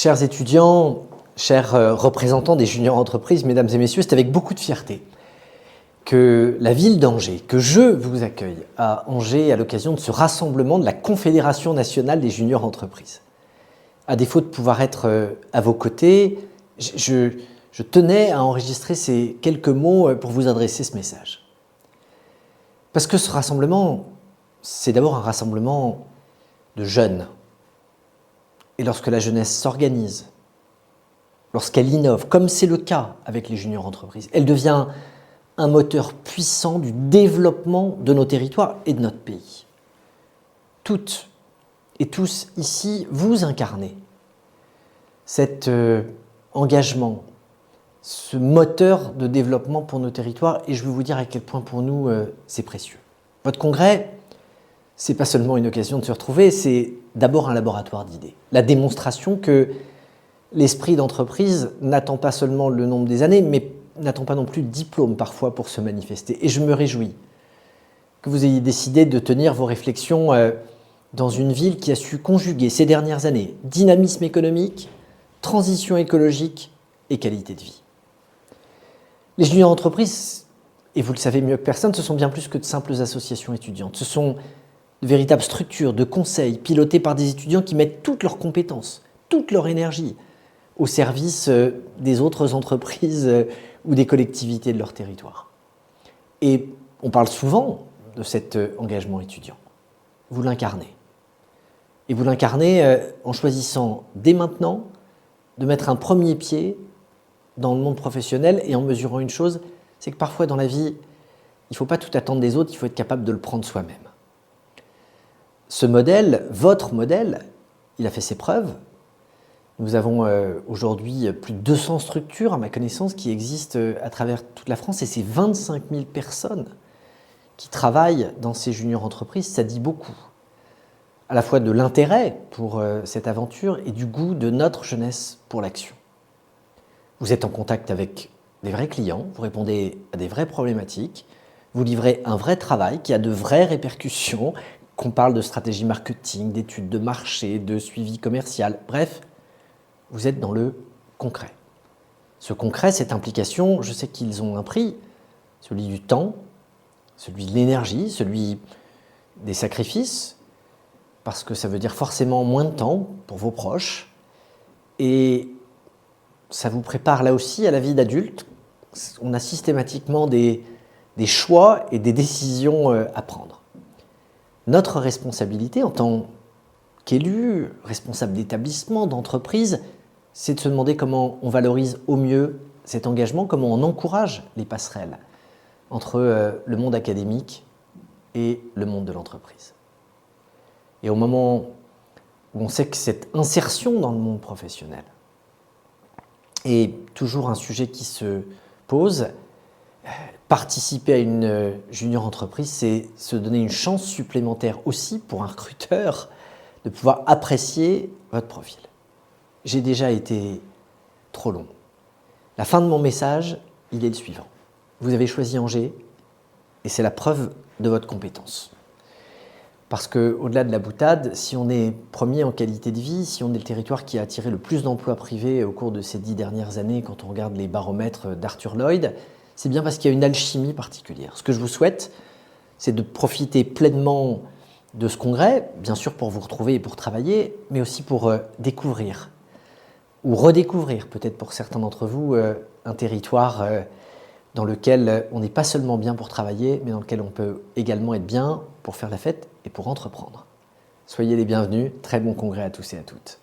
Chers étudiants, chers représentants des juniors entreprises, mesdames et messieurs, c'est avec beaucoup de fierté que la ville d'Angers, que je vous accueille à Angers à l'occasion de ce rassemblement de la Confédération nationale des juniors entreprises. À défaut de pouvoir être à vos côtés, je tenais à enregistrer ces quelques mots pour vous adresser ce message. Parce que ce rassemblement, c'est d'abord un rassemblement de jeunes. Et lorsque la jeunesse s'organise, lorsqu'elle innove, comme c'est le cas avec les juniors entreprises, elle devient un moteur puissant du développement de nos territoires et de notre pays. Toutes et tous ici, vous incarnez cet engagement, ce moteur de développement pour nos territoires, et je veux vous dire à quel point pour nous c'est précieux. Votre congrès, c'est pas seulement une occasion de se retrouver, c'est d'abord un laboratoire d'idées. La démonstration que l'esprit d'entreprise n'attend pas seulement le nombre des années, mais n'attend pas non plus de diplôme parfois pour se manifester. Et je me réjouis que vous ayez décidé de tenir vos réflexions dans une ville qui a su conjuguer ces dernières années dynamisme économique, transition écologique et qualité de vie. Les juniors entreprises, et vous le savez mieux que personne, ce sont bien plus que de simples associations étudiantes. Ce sont de véritables structures de conseil pilotées par des étudiants qui mettent toutes leurs compétences, toute leur énergie au service des autres entreprises ou des collectivités de leur territoire. Et on parle souvent de cet engagement étudiant. Vous l'incarnez. Et vous l'incarnez en choisissant dès maintenant de mettre un premier pied dans le monde professionnel et en mesurant une chose, c'est que parfois dans la vie, il ne faut pas tout attendre des autres, il faut être capable de le prendre soi-même. Ce modèle, votre modèle, il a fait ses preuves. Nous avons aujourd'hui plus de 200 structures, à ma connaissance, qui existent à travers toute la France, et c'est 25 000 personnes qui travaillent dans ces juniors entreprises. Ça dit beaucoup, à la fois de l'intérêt pour cette aventure et du goût de notre jeunesse pour l'action. Vous êtes en contact avec des vrais clients, vous répondez à des vraies problématiques, vous livrez un vrai travail qui a de vraies répercussions, qu'on parle de stratégie marketing, d'études de marché, de suivi commercial, bref, vous êtes dans le concret. Ce concret, cette implication, je sais qu'ils ont un prix, celui du temps, celui de l'énergie, celui des sacrifices, parce que ça veut dire forcément moins de temps pour vos proches, et ça vous prépare là aussi à la vie d'adulte. On a systématiquement des choix et des décisions à prendre. Notre responsabilité en tant qu'élu, responsable d'établissement, d'entreprise, c'est de se demander comment on valorise au mieux cet engagement, comment on encourage les passerelles entre le monde académique et le monde de l'entreprise. Et au moment où on sait que cette insertion dans le monde professionnel est toujours un sujet qui se pose, participer à une junior entreprise, c'est se donner une chance supplémentaire aussi pour un recruteur de pouvoir apprécier votre profil. J'ai déjà été trop long. La fin de mon message, il est le suivant. Vous avez choisi Angers et c'est la preuve de votre compétence. Parce qu'au-delà de la boutade, si on est premier en qualité de vie, si on est le territoire qui a attiré le plus d'emplois privés au cours de ces 10 dernières années, quand on regarde les baromètres d'Arthur Lloyd, c'est bien parce qu'il y a une alchimie particulière. Ce que je vous souhaite, c'est de profiter pleinement de ce congrès, bien sûr pour vous retrouver et pour travailler, mais aussi pour découvrir ou redécouvrir, peut-être pour certains d'entre vous, un territoire dans lequel on n'est pas seulement bien pour travailler, mais dans lequel on peut également être bien pour faire la fête et pour entreprendre. Soyez les bienvenus, très bon congrès à tous et à toutes.